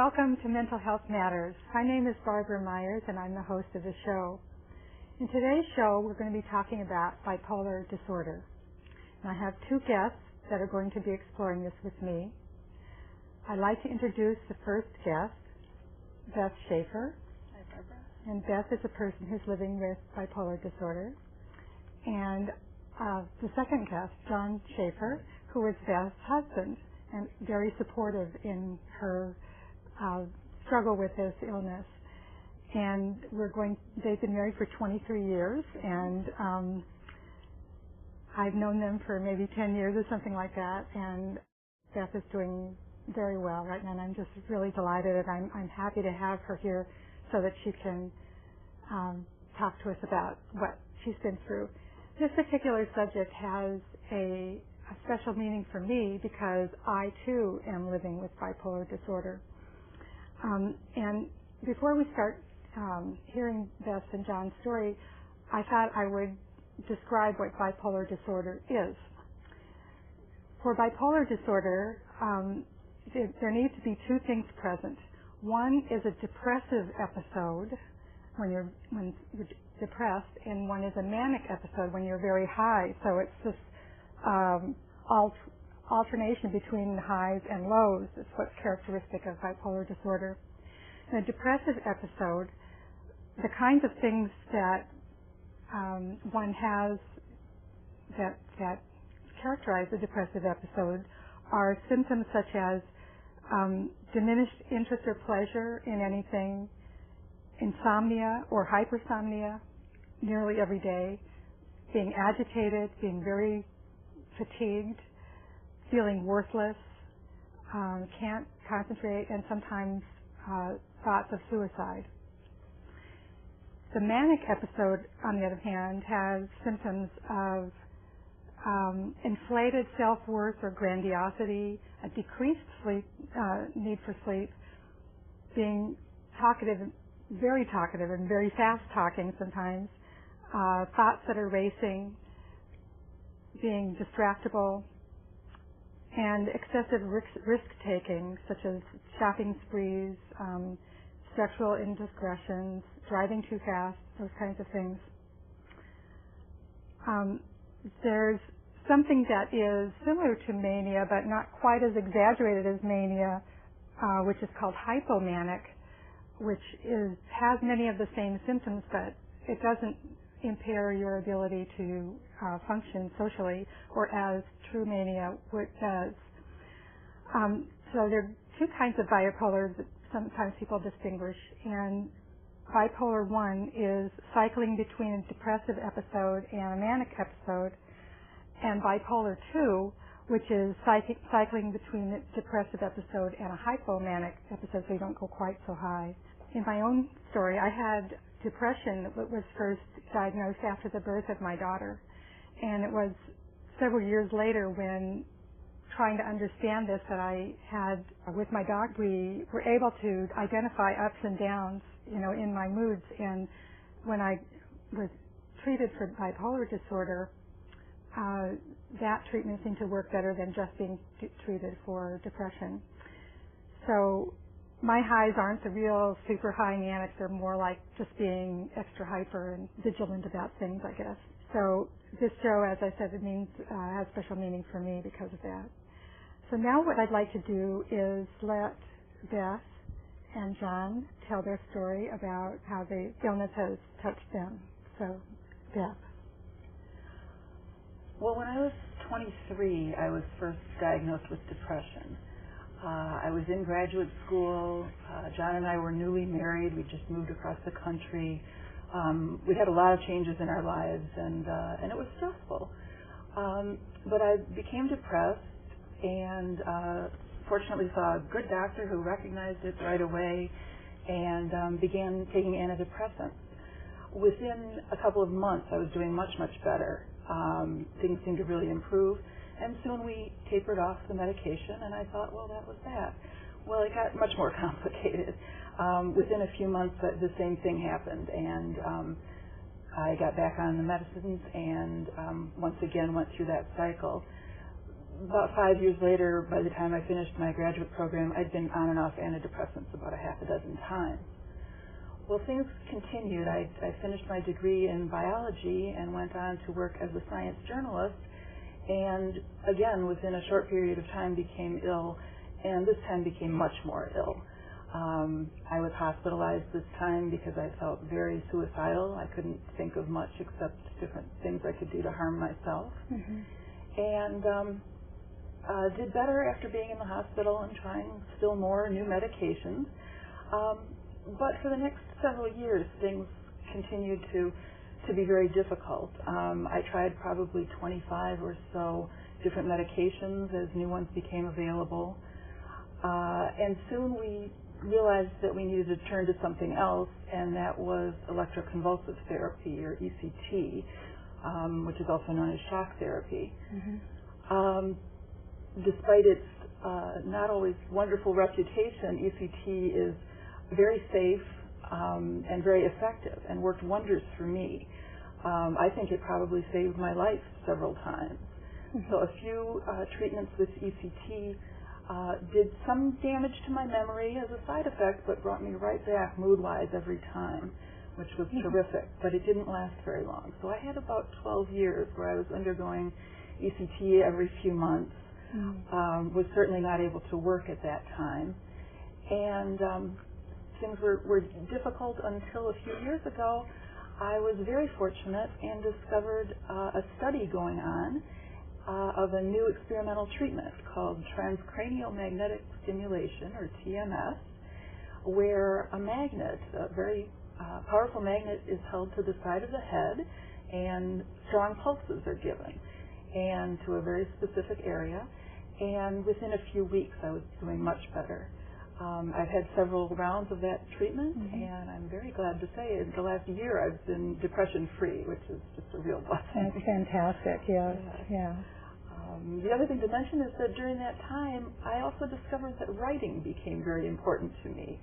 Welcome to Mental Health Matters. My name is Barbara Myers, and I'm the host of the show. In today's show, we're going to be talking about bipolar disorder. And I have two guests that are going to be exploring this with me. I'd like to introduce the first guest, Beth Schaefer. Hi, Barbara. And Beth is a person who's living with bipolar disorder. And the second guest, John Schaefer, who is Beth's husband and very supportive in her struggle with this illness. And they've been married for 23 years, and I've known them for maybe 10 years or something like that, and Beth is doing very well right now, and I'm just really delighted, and I'm happy to have her here so that she can talk to us about what she's been through. This particular subject has a special meaning for me because I, too, am living with bipolar disorder. And before we start hearing Beth and John's story, I thought I would describe what bipolar disorder is. For bipolar disorder, there need to be two things present. One is a depressive episode when you're depressed, and one is a manic episode when you're very high. So it's this alternation between highs and lows is what's characteristic of bipolar disorder. In a depressive episode, the kinds of things that one has that characterize a depressive episode are symptoms such as diminished interest or pleasure in anything, insomnia or hypersomnia nearly every day, being agitated, being very fatigued, feeling worthless, can't concentrate, and sometimes thoughts of suicide. The manic episode, on the other hand, has symptoms of inflated self-worth or grandiosity, a decreased need for sleep, being talkative, very talkative and very fast-talking sometimes, thoughts that are racing, being distractible, and excessive risk-taking, such as shopping sprees, sexual indiscretions, driving too fast, those kinds of things. There's something that is similar to mania, but not quite as exaggerated as mania, which is called hypomanic, which has many of the same symptoms, but it doesn't impair your ability to function socially, or as true mania does. So there are two kinds of bipolar that sometimes people distinguish, and bipolar 1 is cycling between a depressive episode and a manic episode, and bipolar 2, which is cycling between a depressive episode and a hypomanic episode, so you don't go quite so high. In my own story, I had depression that was first diagnosed after the birth of my daughter, and it was several years later when trying to understand this that I had with my doctor, we were able to identify ups and downs, in my moods. And when I was treated for bipolar disorder, that treatment seemed to work better than just being treated for depression. So my highs aren't the real super high manic. They're more like just being extra hyper and vigilant about things, I guess. So this show, as I said, has special meaning for me because of that. So now what I'd like to do is let Beth and John tell their story about how the illness has touched them. So, Beth. Well, when I was 23, I was first diagnosed with depression. I was in graduate school. John and I were newly married. We just moved across the country. We had a lot of changes in our lives, and it was stressful. But I became depressed, and fortunately saw a good doctor who recognized it right away and began taking antidepressants. Within a couple of months, I was doing much, much better. Things seemed to really improve, and soon we tapered off the medication, and I thought, well, that was that. Well, it got much more complicated. Within a few months, the same thing happened, and I got back on the medicines and once again went through that cycle. about 5 years later, by the time I finished my graduate program, I'd been on and off antidepressants about a half a dozen times. Well, things continued. I finished my degree in biology and went on to work as a science journalist, and again, within a short period of time, became ill, and this time became much more ill. I was hospitalized this time because I felt very suicidal. I couldn't think of much except different things I could do to harm myself. And did better after being in the hospital and trying still more new medications. But for the next several years, things continued to be very difficult. I tried probably 25 or so different medications as new ones became available. And soon we realized that we needed to turn to something else, and that was electroconvulsive therapy, or ECT, which is also known as shock therapy. Despite its not always wonderful reputation, ECT is very safe and very effective and worked wonders for me. I think it probably saved my life several times. So a few treatments with ECT did some damage to my memory as a side effect, but brought me right back mood-wise every time, which was terrific, but it didn't last very long. So I had about 12 years where I was undergoing ECT every few months, was certainly not able to work at that time, and things were difficult until a few years ago. I was very fortunate and discovered a study going on of a new experimental treatment called transcranial magnetic stimulation, or TMS, where a magnet, a very powerful magnet, is held to the side of the head, and strong pulses are given, and to a very specific area. And within a few weeks, I was doing much better. I've had several rounds of that treatment, and I'm very glad to say in the last year I've been depression-free, which is just a real blessing. That's fantastic, yes. Yeah. The other thing to mention is that during that time, I also discovered that writing became very important to me.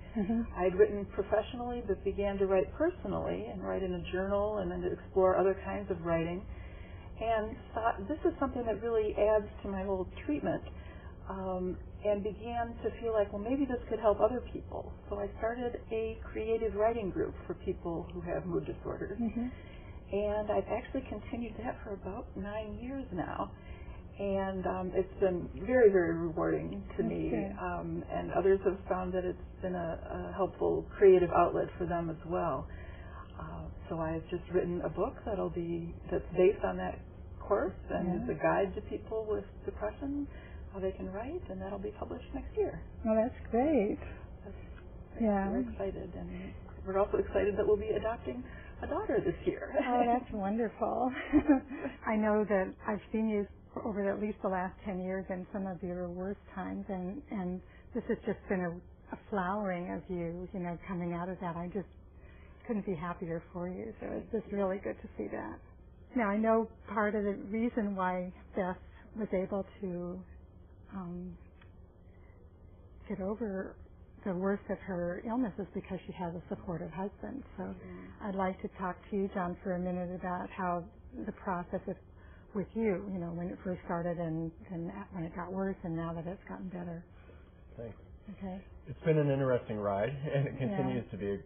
I'd written professionally, but began to write personally, and write in a journal, and then to explore other kinds of writing, and thought this is something that really adds to my whole treatment. And began to feel like, well, maybe this could help other people. So I started a creative writing group for people who have mood disorders. And I've actually continued that for about 9 years now. And it's been very, very rewarding to me. And others have found that it's been a helpful creative outlet for them as well. So I've just written a book that's based on that course, and it's a guide to people with depression, how they can write, and that'll be published next year. Oh, that's great. We're excited, and we're also excited that we'll be adopting a daughter this year. Oh, that's wonderful. I know that I've seen you over at least the last 10 years in some of your worst times, and this has just been a flowering of you, coming out of that. I just couldn't be happier for you, so it's just really good to see that. Now, I know part of the reason why Beth was able to get over the worst of her illness is because she has a supportive husband. So I'd like to talk to you, John, for a minute about how the process with you, when it first started and when it got worse, and now that it's gotten better. Thanks. Okay. It's been an interesting ride, and it continues to be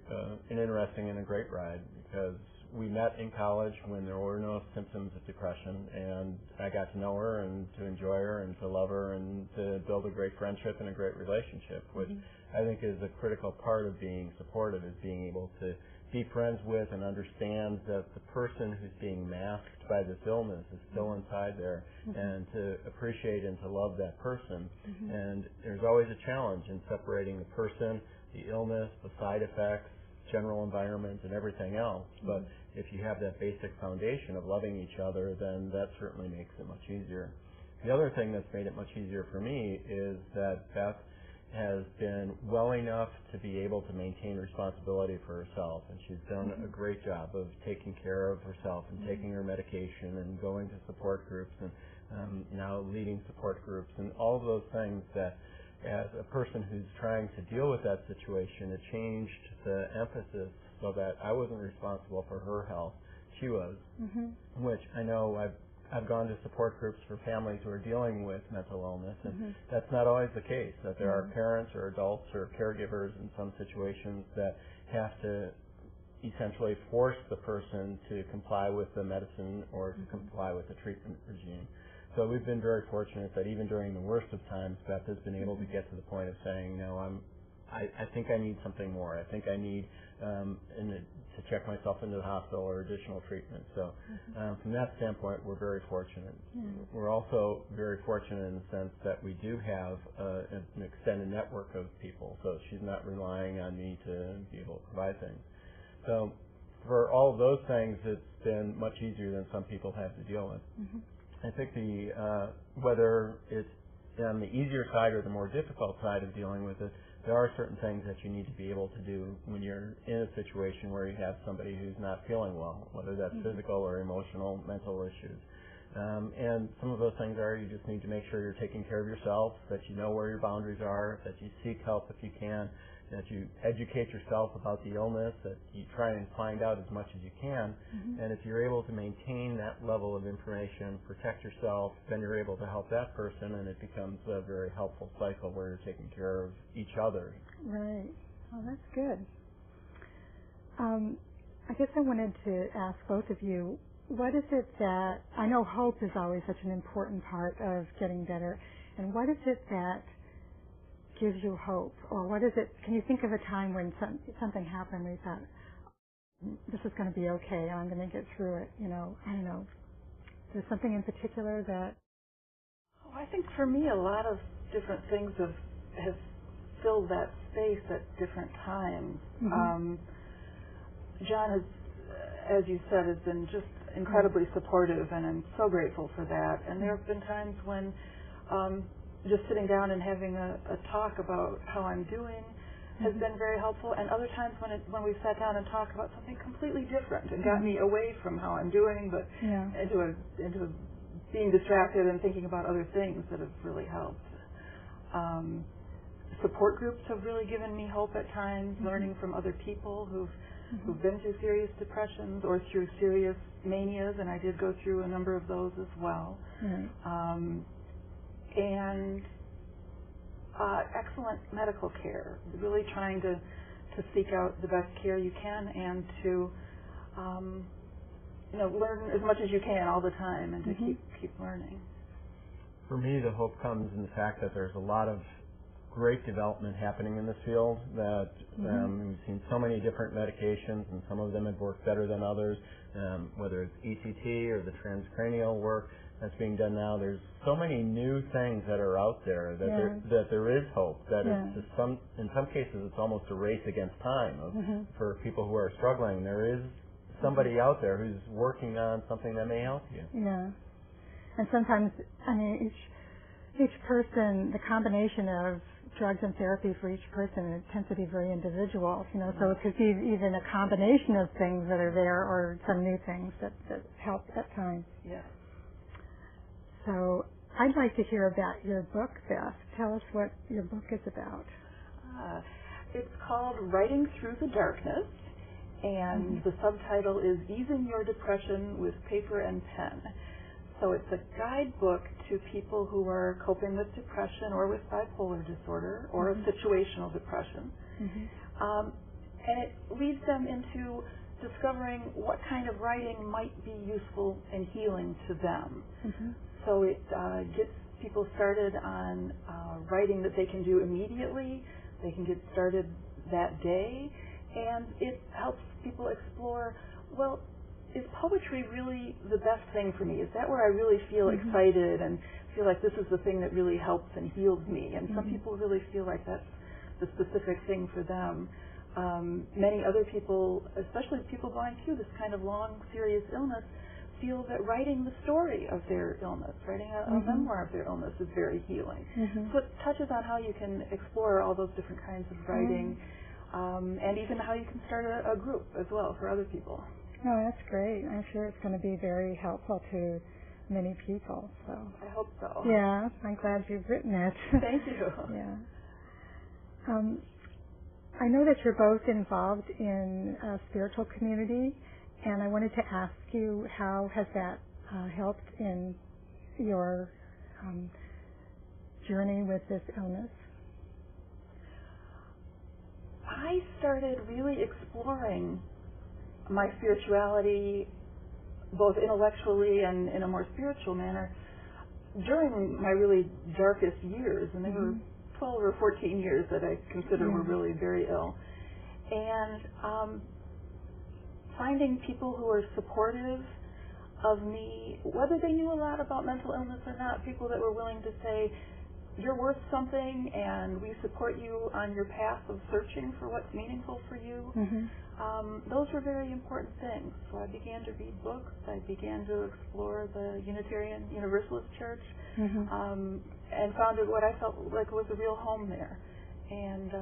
an interesting and a great ride, because we met in college when there were no symptoms of depression, and I got to know her and to enjoy her and to love her and to build a great friendship and a great relationship, which I think is a critical part of being supportive, is being able to be friends with and understand that the person who's being masked by this illness is still inside there, and to appreciate and to love that person. And there's always a challenge in separating the person, the illness, the side effects, general environment, and everything else. But if you have that basic foundation of loving each other, then that certainly makes it much easier. The other thing that's made it much easier for me is that Beth has been well enough to be able to maintain responsibility for herself, and she's done a great job of taking care of herself and taking her medication and going to support groups and now leading support groups and all of those things that, as a person who's trying to deal with that situation, it changed the emphasis so that I wasn't responsible for her health. She was, which I know I've I've gone to support groups for families who are dealing with mental illness, and that's not always the case, that there are parents or adults or caregivers in some situations that have to essentially force the person to comply with the medicine or to comply with the treatment regime. So we've been very fortunate that even during the worst of times, Beth has been able to get to the point of saying, no, I think I need something more. I think I need to check myself into the hospital or additional treatment. So from that standpoint, we're very fortunate. We're also very fortunate in the sense that we do have an extended network of people. So she's not relying on me to be able to provide things. So for all of those things, it's been much easier than some people have to deal with. I think whether it's on the easier side or the more difficult side of dealing with it, there are certain things that you need to be able to do when you're in a situation where you have somebody who's not feeling well, whether that's physical or emotional, mental issues. And some of those things are you just need to make sure you're taking care of yourself, that you know where your boundaries are, that you seek help if you can, that you educate yourself about the illness, that you try and find out as much as you can. And if you're able to maintain that level of information, protect yourself, then you're able to help that person, and it becomes a very helpful cycle where you're taking care of each other. Right. Oh, that's good. I guess I wanted to ask both of you, what is it that, I know hope is always such an important part of getting better, and what is it that gives you hope? Or what is it, can you think of a time when something happened where you thought, this is going to be okay, I'm going to get through it, I don't know. Is there something in particular that... I think for me a lot of different things have filled that space at different times. John has, as you said, has been just incredibly supportive, and I'm so grateful for that. And there have been times when just sitting down and having a talk about how I'm doing has been very helpful, and other times when we sat down and talked about something completely different and got me away from how I'm doing, but into being distracted and thinking about other things that have really helped. Support groups have really given me hope at times, learning from other people who've been through serious depressions or through serious manias, and I did go through a number of those as well. And excellent medical care, really trying to seek out the best care you can and to learn as much as you can all the time and to keep learning. For me, the hope comes in the fact that there's a lot of great development happening in this field, that we've seen so many different medications, and some of them have worked better than others, whether it's ECT or the transcranial work that's being done now. There's so many new things that are out there that there is hope, that it's in some cases it's almost a race against time for people who are struggling. There is somebody out there who's working on something that may help you. And sometimes, each person, the combination of drugs and therapy for each person, it tends to be very individual, so it could be even a combination of things that are there or some new things that help at times. So I'd like to hear about your book, Beth. Tell us what your book is about. It's called Writing Through the Darkness, and the subtitle is Easing Your Depression with Paper and Pen. So it's a guidebook to people who are coping with depression or with bipolar disorder or a situational depression. And it leads them into discovering what kind of writing might be useful and healing to them. So it gets people started on writing that they can do immediately. They can get started that day. And it helps people explore, well, is poetry really the best thing for me? Is that where I really feel excited and feel like this is the thing that really helps and heals me? And some people really feel like that's the specific thing for them. Many other people, especially people going through this kind of long, serious illness, feel that writing the story of their illness, writing a memoir of their illness is very healing. So it touches on how you can explore all those different kinds of writing, and even how you can start a group as well for other people. Oh, that's great. I'm sure it's going to be very helpful to many people. So I hope so. Yeah, I'm glad you've written it. Thank you. I know that you're both involved in a spiritual community, and I wanted to ask you, how has that helped in your journey with this illness? I started really exploring my spirituality, both intellectually and in a more spiritual manner, during my really darkest years, and they were 12 or 14 years that I consider were really very ill. And finding people who are supportive of me, whether they knew a lot about mental illness or not, people that were willing to say, you're worth something and we support you on your path of searching for what's meaningful for you. Those were very important things. So I began to read books. I began to explore the Unitarian Universalist Church and founded what I felt like was a real home there. And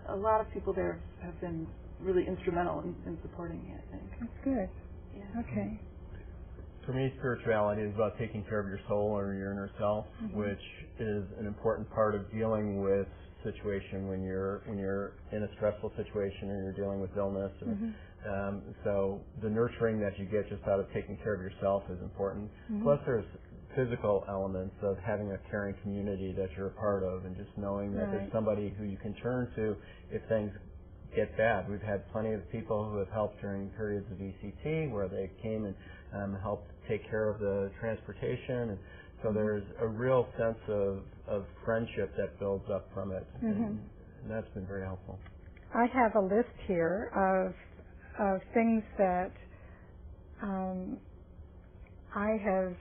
a lot of people there have been really instrumental in supporting me, I think. That's good. Yeah. Okay. For me, spirituality is about taking care of your soul or your inner self, which is an important part of dealing with situation when you're in a stressful situation and you're dealing with illness. So the nurturing that you get just out of taking care of yourself is important. Plus, there's physical elements of having a caring community that you're a part of, and just knowing that there's somebody who you can turn to if things get bad. We've had plenty of people who have helped during periods of ECT where they came and helped take care of the transportation, and so there's a real sense of friendship that builds up from it, and that's been very helpful. I have a list here of things that I have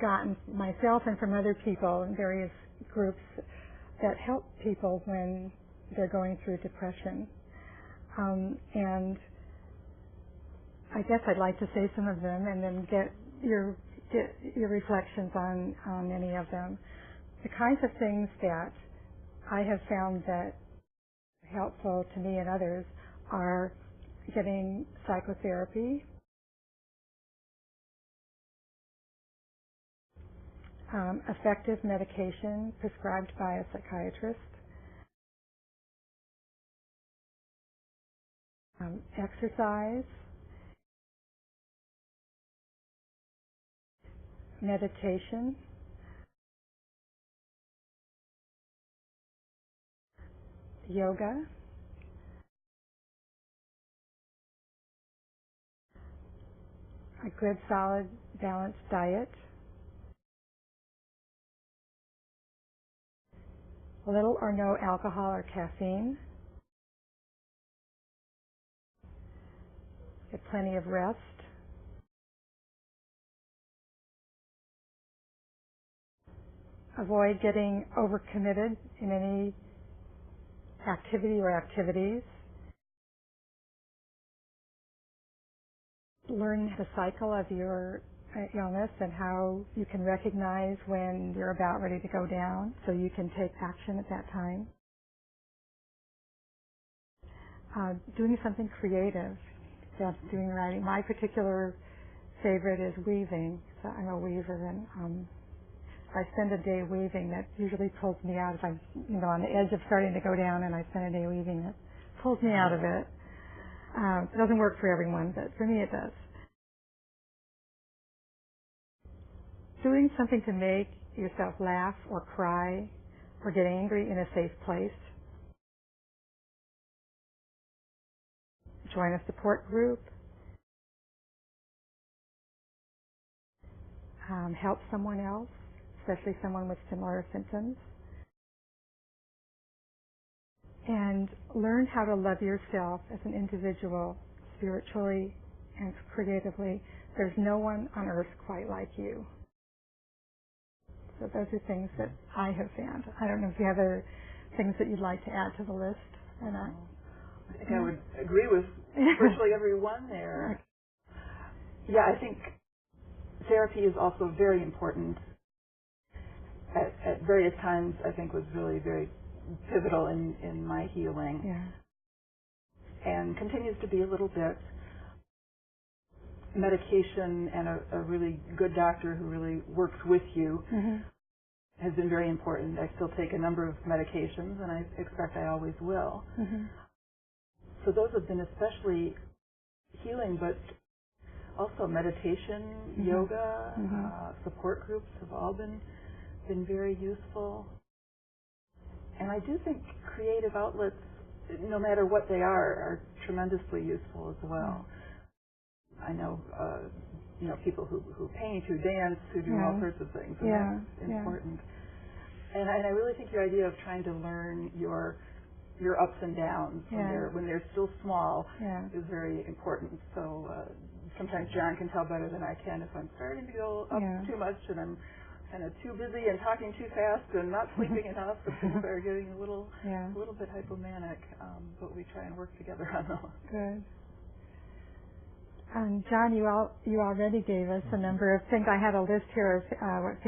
gotten myself and from other people in various groups that help people when they're going through depression. And I guess I'd like to say some of them and then get your reflections on any of them. The kinds of things that I have found that are helpful to me and others are getting psychotherapy, effective medication prescribed by a psychiatrist, exercise, meditation, yoga, a good, solid, balanced diet, little or no alcohol or caffeine, get plenty of rest, avoid getting overcommitted in any activity or activities, learn the cycle of your illness and how you can recognize when you're about ready to go down so you can take action at that time. Doing something creative, just doing writing. My particular favorite is weaving. So I'm a weaver, and if I spend a day weaving, that usually pulls me out. If I'm on the edge of starting to go down and I spend a day weaving, it pulls me out of it. It doesn't work for everyone, but for me it does. Doing something to make yourself laugh or cry or get angry in a safe place. Join a support group. Help someone else, especially someone with similar symptoms. And learn how to love yourself as an individual, spiritually and creatively. There's no one on earth quite like you. So those are things that I have found. I don't know if you have other things that you'd like to add to the list or not. I think I would agree with virtually everyone there. Yeah, I think therapy is also very important. At various times, I think was really very pivotal in my healing. Yeah. And continues to be a little bit. Medication and a really good doctor who really works with you has been very important. I still take a number of medications, and I expect I always will. So those have been especially healing, but Also meditation, yoga, support groups have all been very useful. And I do think creative outlets, no matter what they are tremendously useful as well. I know, people who paint, who dance, who do all sorts of things, and that's important. And I really think your idea of trying to learn your ups and downs when they're still small is very important. So sometimes John can tell better than I can if I'm starting to go up too much and I'm kind of too busy and talking too fast and not sleeping enough, and things are getting a little bit hypomanic. But we try and work together on those. Good. John, you already gave us a number of things. I had a list here of what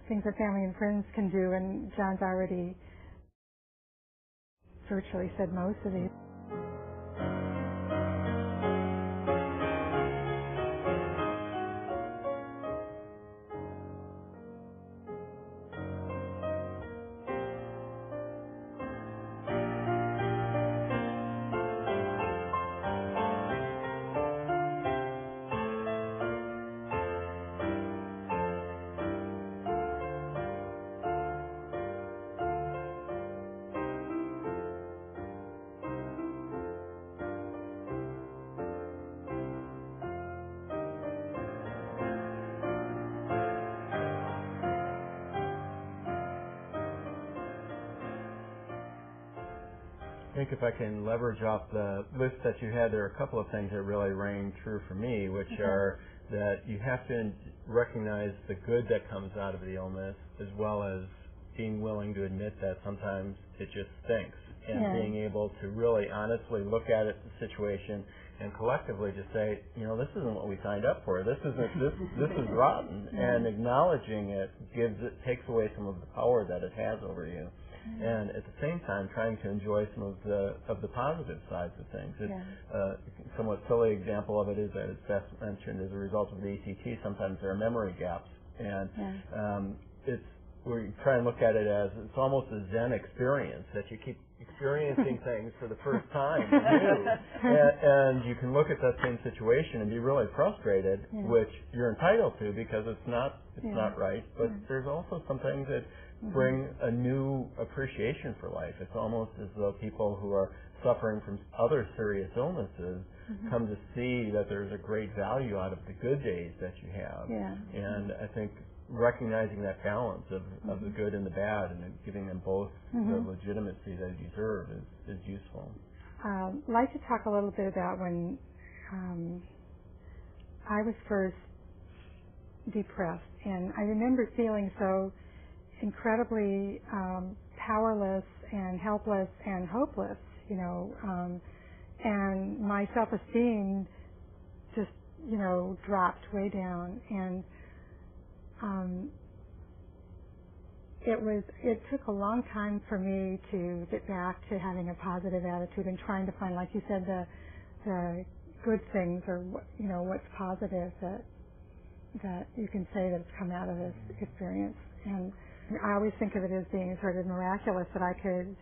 things that family and friends can do, and John's already virtually said most of these. I think if I can leverage off the list that you had, there are a couple of things that really rang true for me, which are that you have to recognize the good that comes out of the illness, as well as being willing to admit that sometimes it just stinks, and being able to really honestly look at it, the situation, and collectively just say, this isn't what we signed up for. This is rotten, and acknowledging it takes away some of the power that it has over you. And at the same time, trying to enjoy some of the positive sides of things. A somewhat silly example of it is that, as Beth mentioned, as a result of the ACT, sometimes there are memory gaps, and we try and look at it as it's almost a Zen experience, that you keep experiencing things for the first time anew. And you can look at that same situation and be really frustrated, which you're entitled to because it's not right. But there's also some things that bring a new appreciation for life. It's almost as though people who are suffering from other serious illnesses come to see that there's a great value out of the good days that you have. And I think recognizing that balance of the good and the bad and giving them both the legitimacy they deserve is useful. I'd like to talk a little bit about when I was first depressed, and I remember feeling so incredibly powerless and helpless and hopeless, and my self-esteem just, dropped way down, and it took a long time for me to get back to having a positive attitude and trying to find, like you said, the good things, or what's positive that you can say that's come out of this experience. And I always think of it as being sort of miraculous that I could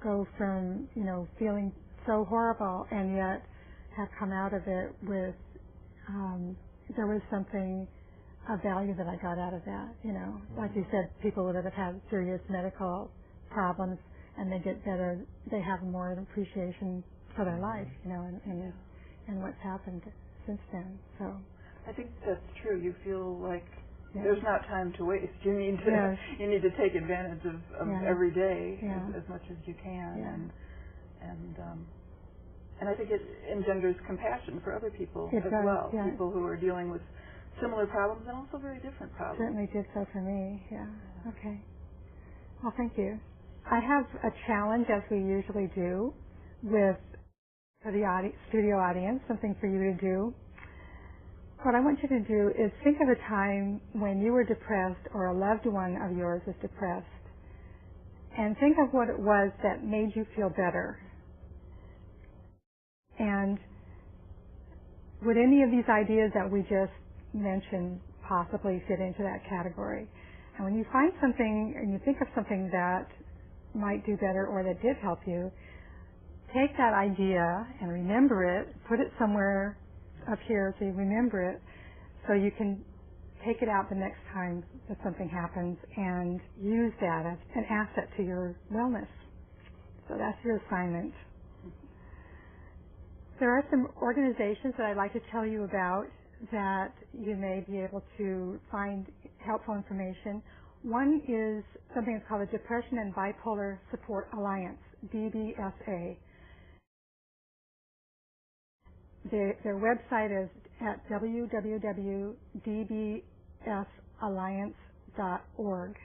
go from feeling so horrible and yet have come out of it with there was something of value that I got out of that. Like you said, people that have had serious medical problems and they get better, they have more appreciation for their life, and what's happened since then. So I think that's true. You feel like there's not time to waste. You need to take advantage of every day as much as you can, and I think it engenders compassion for other people as well. People who are dealing with similar problems and also very different problems. Certainly did so for me. Okay. Well, thank you. I have a challenge, as we usually do, for the studio audience, something for you to do. What I want you to do is think of a time when you were depressed or a loved one of yours was depressed, and think of what it was that made you feel better. And would any of these ideas that we just mentioned possibly fit into that category? And when you find something and you think of something that might do better or that did help you, take that idea and remember it, put it somewhere up here so you remember it, so you can take it out the next time that something happens and use that as an asset to your wellness. So that's your assignment. There are some organizations that I'd like to tell you about that you may be able to find helpful information. One is something that's called the Depression and Bipolar Support Alliance, DBSA. Their website is at www.dbsalliance.org.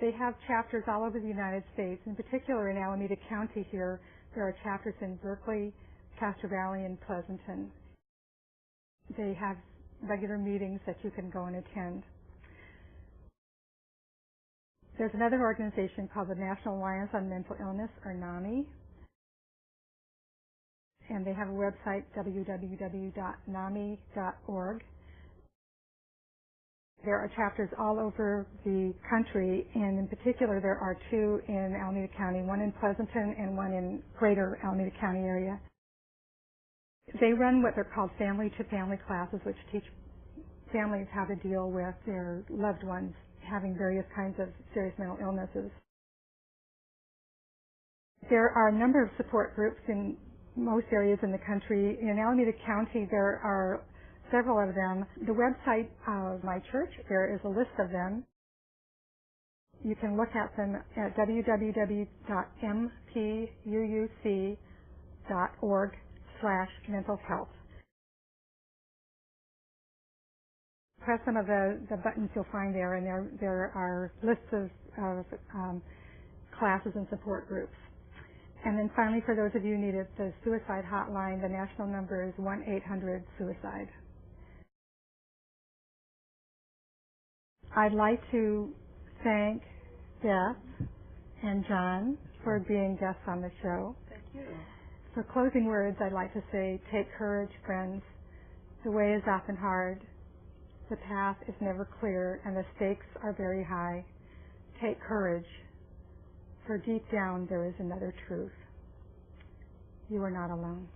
They have chapters all over the United States. In particular, in Alameda County here, there are chapters in Berkeley, Castro Valley, and Pleasanton. They have regular meetings that you can go and attend. There's another organization called the National Alliance on Mental Illness, or NAMI, and they have a website, www.nami.org. There are chapters all over the country, and in particular there are two in Alameda County, one in Pleasanton and one in greater Alameda County area. They run what they're called family-to-family classes, which teach families how to deal with their loved ones having various kinds of serious mental illnesses. There are a number of support groups in most areas in the country. In Alameda County, there are several of them. The website of my church, there is a list of them. You can look at them at www.mpuuc.org/mental health. Press some of the buttons you'll find there, and there are lists of classes and support groups. And then finally, for those of you who need it, the suicide hotline, the national number is 1-800-SUICIDE. I'd like to thank Beth and John for being guests on the show. Thank you. For closing words, I'd like to say, take courage, friends. The way is often hard. The path is never clear, and the stakes are very high. Take courage, for deep down there is another truth. You are not alone.